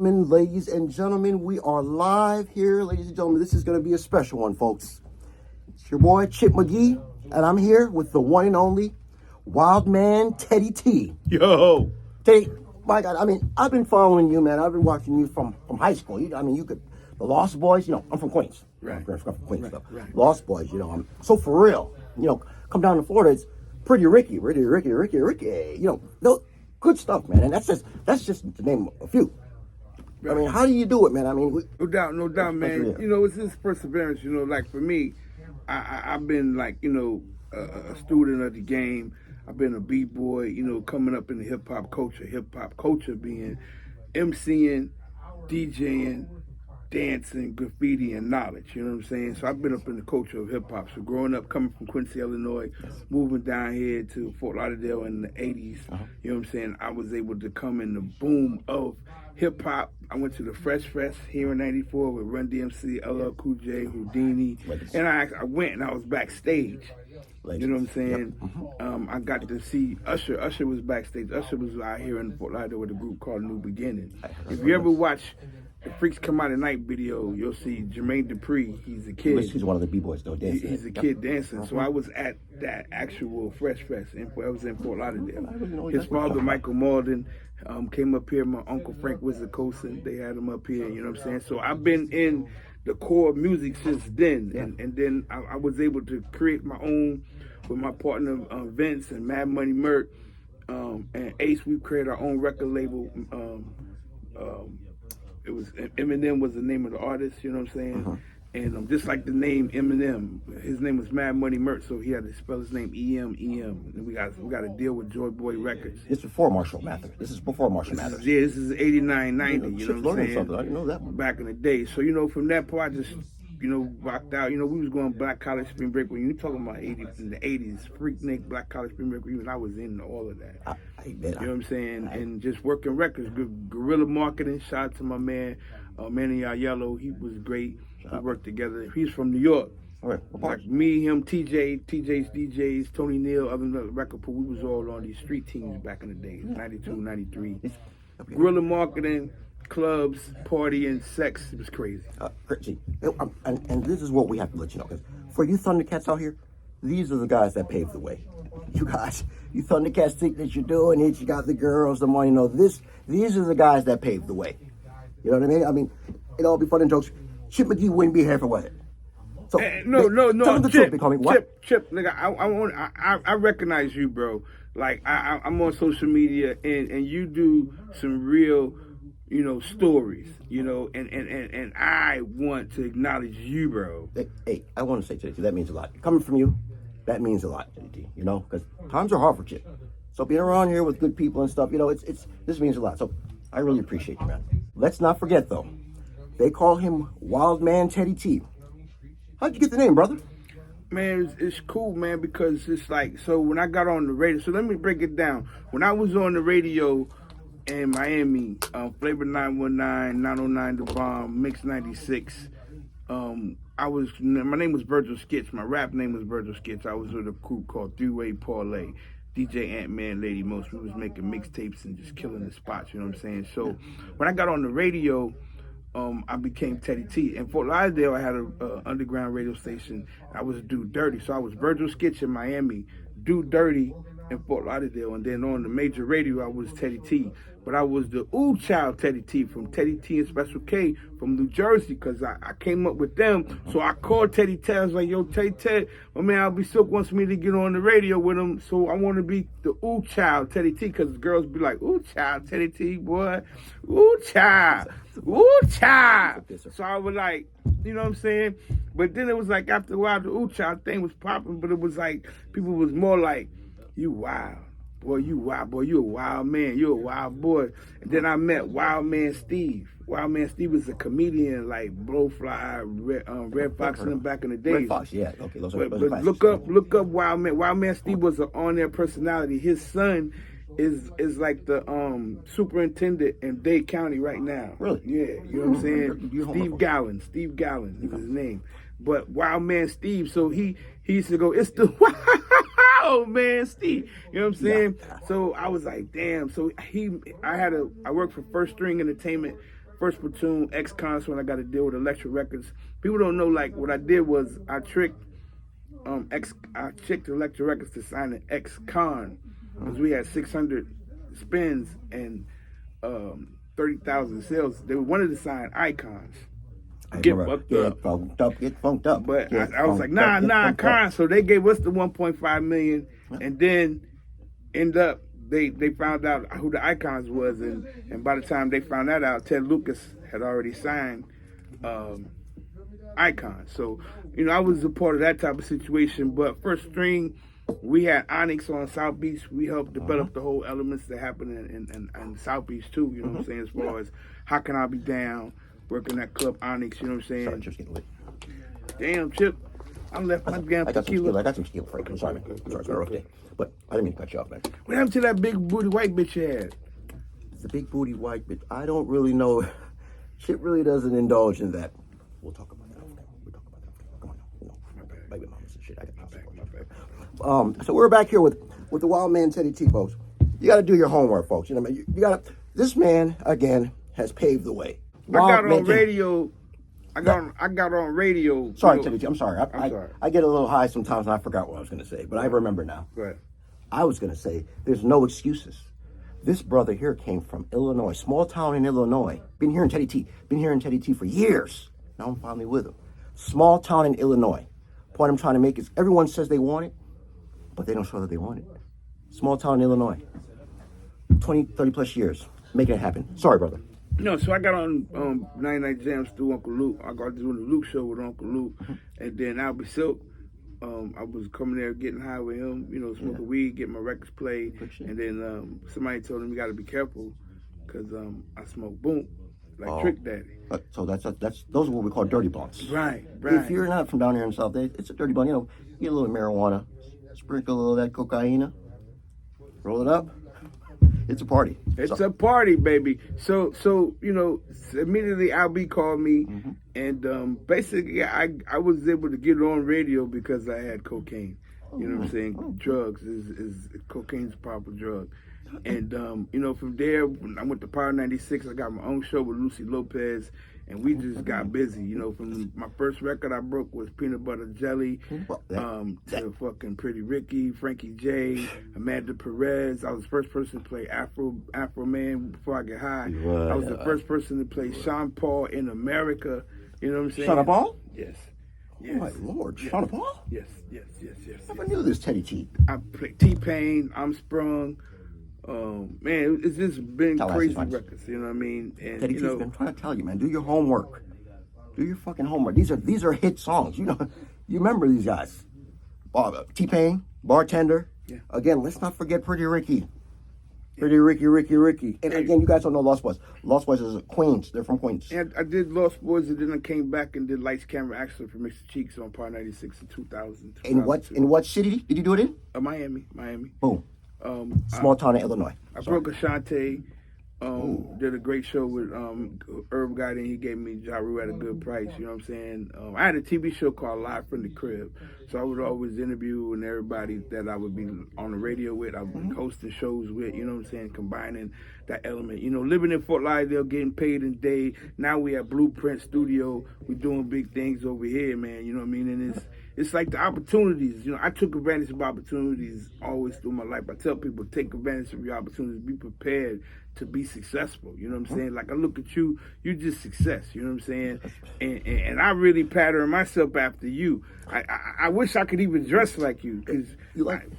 Ladies and gentlemen, we are live here. Ladies and gentlemen, this is going to be a special one, folks. It's your boy, Chip McGee, and I'm here with the one and only Wild Man Teddy T. Yo! Teddy, my God, I mean, I've been following you, man. I've been watching you from high school. You could, the Lost Boys, I'm from Queens. Right. I'm from Queens, stuff. Right. Lost Boys, I'm so for real. Come down to Florida, it's Pretty Ricky. No, good stuff, man. And that's just to name a few. I mean, how do you do it, man? I mean, no doubt, man. It's this perseverance. Like for me, I've been a student of the game. I've been a b-boy. Coming up in the hip hop culture. Hip hop culture being MCing, DJing, dancing, graffiti, and knowledge. You know what I'm saying? So I've been up in the culture of hip hop. So growing up, coming from Quincy, Illinois, moving down here to Fort Lauderdale in the '80s. You know what I'm saying? I was able to come in the boom of hip hop. I went to the Fresh Fest here in '94 with Run DMC, LL Cool J, Houdini, and I went and I was backstage. You know what I'm saying? Yep. I got to see Usher. Usher was backstage. Usher was out here in Fort Lauderdale with a group called New Beginning. If you ever watch the Freaks Come Out at Night video, you'll see Jermaine Dupri. He's a kid. He's one of the b-boys though, dancing. He's a kid dancing. So I was at that actual Fresh Fest. I was in Fort Lauderdale. His father, Michael Malden, came up here. My uncle Frank Wizard-Cosin, they had him up here. You know what I'm saying? So I've been in the core of music since then, and then I was able to create my own with my partner Vince and Mad Money Mert and Ace. We created our own record label. It was Eminem was the name of the artist, you know what I'm saying? And just like the name Eminem, his name was Mad Money Mert, so he had to spell his name EM. And we got to deal with Joy Boy Records. It's before Marshall Mathers. This is before Marshall Mathers. This is 89, 90, you know what I'm saying? I didn't know that one. Back in the day. So, from that part, I just, rocked out. We was going Black College Spring Break. When you talking about 80s, in the 80s, Freaknik, Black College Spring Break, even I was in all of that. You know what I'm saying? And just working records, guerrilla marketing. Shout out to my man, Manny Yellow. He was great. We worked together. He's from New York. All right. Like me, him, TJ's DJs, Tony Neal, other than the record pool, we was all on these street teams back in the days, 92, 93. Guerrilla marketing, clubs, partying, sex, it was crazy. And this is what we have to let you know, because for you Thundercats out here, these are the guys that paved the way. You guys, you Thundercats think that you're doing it, you got the girls, the money, these are the guys that paved the way. You know what I mean? I mean, it all be fun and jokes. Chip McGee wouldn't be here for what? So, no. Tell me the truth, Chip, nigga, I recognize you, bro. Like, I'm on social media, and you do some real, stories, and I want to acknowledge you, bro. Hey, I want to say today, that means a lot. Coming from you, that means a lot, because times are hard for Chip. So being around here with good people and stuff, this means a lot. So I really appreciate you, man. Let's not forget, though, they call him Wild Man Teddy T. How'd you get the name, brother? Man, it's cool, man, because it's like, so when I got on the radio, so let me break it down. When I was on the radio in Miami, Flavor 919, 909 The Bomb, Mix 96, my name was Virgil Skits. My rap name was Virgil Skits. I was with a crew called Three-Way Parlay. DJ Ant-Man, Lady Most. We was making mixtapes and just killing the spots, you know what I'm saying? So when I got on the radio, I became Teddy T. In Fort Lauderdale, I had an underground radio station. I was Do Dirty. So I was Virgil Skitch in Miami, Do Dirty in Fort Lauderdale. And then on the major radio, I was Teddy T. But I was the Ooh Child Teddy T from Teddy T and Special K from New Jersey, because I came up with them. So I called Teddy Ted. I was like, yo, Teddy Ted, my man I'll Be Silk wants me to get on the radio with him. So I want to be the Ooh Child Teddy T, because the girls be like, Ooh Child Teddy T, boy. Ooh Child. Ooh Child. So I was like, you know what I'm saying? But then it was like, after a while, the Ooh Child thing was popping, but it was like, people was more like, you wild. Boy, you wild. Boy, you a wild man. You a wild boy. And then I met Wild Man Steve. Wild Man Steve was a comedian like Blowfly, Red Fox in them back in the days. Red Fox, yeah. Okay, those are look up Wild Man. Wild Man Steve was an on-air personality. His son is like the superintendent in Dade County right now. Really? Yeah, you know what I'm saying? Steve Gallen is his name. But Wild Man Steve, so he used to go, it's the Wild Man Steve. You know what I'm saying? Yeah. So I was like, damn. So I worked for First String Entertainment first platoon, ex-cons, when I got to deal with Electric Records. People don't know, like, what I did was I tricked Electric Records to sign an ex-con because we had 600 spins and 30,000 sales. They wanted to sign icons. Get funked up. But I was like, nah, cons. So they gave us the 1.5 million, and then they found out who the icons was, and by the time they found that out, Ted Lucas had already signed icons. So, I was a part of that type of situation. But First String, we had Onyx on South Beach. We helped develop the whole elements that happen in South Beach too. You know what I'm saying? As far as How Can I Be Down, working that club Onyx. You know what I'm saying? Sorry, Chip's getting lit. Damn, Chip. I left my damn tequila. I got some tequila for you. I'm sorry, man. I'm sorry, it's been a rough day. But I didn't mean to cut you off, man. What happened to that big booty white bitch you had? The big booty white bitch. I don't really know. Shit really doesn't indulge in that. We'll talk about that. We'll talk about that. Come on, baby mamas and shit. I got my bad. So we're back here with the wild man Teddy T, folks. You got to do your homework, folks. You know what I mean? You got to. This man again has paved the way. I got on radio. I got on radio. Sorry, Teddy T. I'm sorry. I get a little high sometimes, and I forgot what I was going to say, but I remember now. Right. I was going to say there's no excuses. This brother here came from Illinois, small town in Illinois. Been here in Teddy T for years. Now I'm finally with him. Small town in Illinois. Point I'm trying to make is everyone says they want it, but they don't show that they want it. Small town in Illinois. 20, 30 plus years. Making it happen. Sorry, brother. No, so I got on 99 Jams through Uncle Luke. I got doing the Luke show with Uncle Luke. And then Albie Silk. I was coming there getting high with him, smoking weed, getting my records played. And then somebody told him you got to be careful because I smoke boom, like Trick Daddy. So that's those are what we call dirty blunts. Right. If you're not from down here in South Day, it's a dirty blunt. Get a little marijuana, sprinkle a little of that cocaine, roll it up. It's a party. It's a party, baby. So immediately Albie called me, and basically I was able to get on radio because I had cocaine. You know what I'm saying? Drugs is cocaine's a powerful drug. And from there, when I went to Power 96, I got my own show with Lucy Lopez, and we just got busy. From my first record I broke was Peanut Butter Jelly, to fucking Pretty Ricky, Frankie J, Amanda Perez. I was the first person to play Afro Man Before I Get High. I was the first person to play Sean Paul in America. You know what I'm saying? Sean Paul? Yes. Oh my Lord, Sean Paul? Yes. I never knew this Teddy T. I played T-Pain, I'm Sprung. Man, it's just been crazy records, you know what I mean? And Teddy T's been trying to tell you, man, do your homework. Do your fucking homework. These are hit songs. You remember these guys. T-Pain, Bartender. Yeah. Again, let's not forget Pretty Ricky. Pretty Ricky. And again, you guys don't know Lost Boys. Lost Boys is Queens. They're from Queens. And I did Lost Boys, and then I came back and did Lights, Camera, Action for Mr. Cheeks on Power 96 in 2000. In what city did you do it in? Miami. Boom. Small town in Illinois. I broke Ashante. Did a great show with Herb got in. He gave me Ja Rule at a good price. You know what I'm saying? I had a TV show called Live from the Crib, so I would always interview and everybody that I would be on the radio with. I would be hosting shows with. You know what I'm saying? Combining that element. Living in Fort Lauderdale, getting paid in day. Now we at Blueprint Studio. We doing big things over here, man. You know what I mean? And it's like the opportunities. I took advantage of opportunities always through my life. I tell people, take advantage of your opportunities. Be prepared to be successful. You know what I'm saying? Like, I look at you just success. You know what I'm saying? And I really pattern myself after you. I wish I could even dress like you. Because,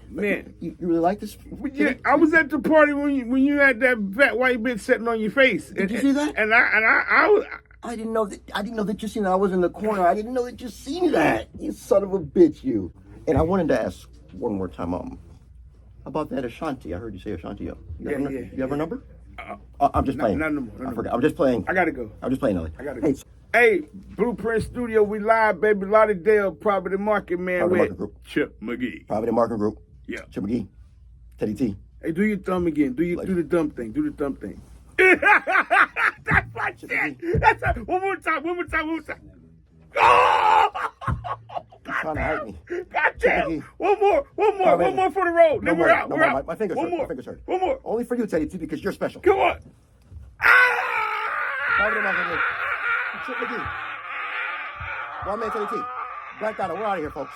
man. You really like this? Yeah, I was at the party when you had that fat white bitch sitting on your face. Did you see that? And I was... I didn't know that you seen that. I was in the corner. I didn't know that you seen that. You son of a bitch, you. And I wanted to ask one more time, about that Ashanti. I heard you say Ashanti. You have her number? I'm just playing. Not anymore. I forgot. I'm just playing. I gotta go. I'm just playing, Ellie. I gotta go. Hey, Blueprint Studio, we live, baby. Lauderdale, Property Market, man. Property Market Group. Chip McGee. Property Market Group. Yeah. Chip McGee. Teddy T. Hey, do your thumb again. Do the thumb thing. Do the thumb thing. That's my shit. That's one more time. Oh! Trying to hurt me. God damn. One more for the road. Then we're out. We're out. My fingers hurt. My fingers hurt. One more. Only for you, Teddy T, because you're special. Come on. Ah! Cover the motherfucker. Triple D. One man to the T. Black Donna, we're out of here, folks.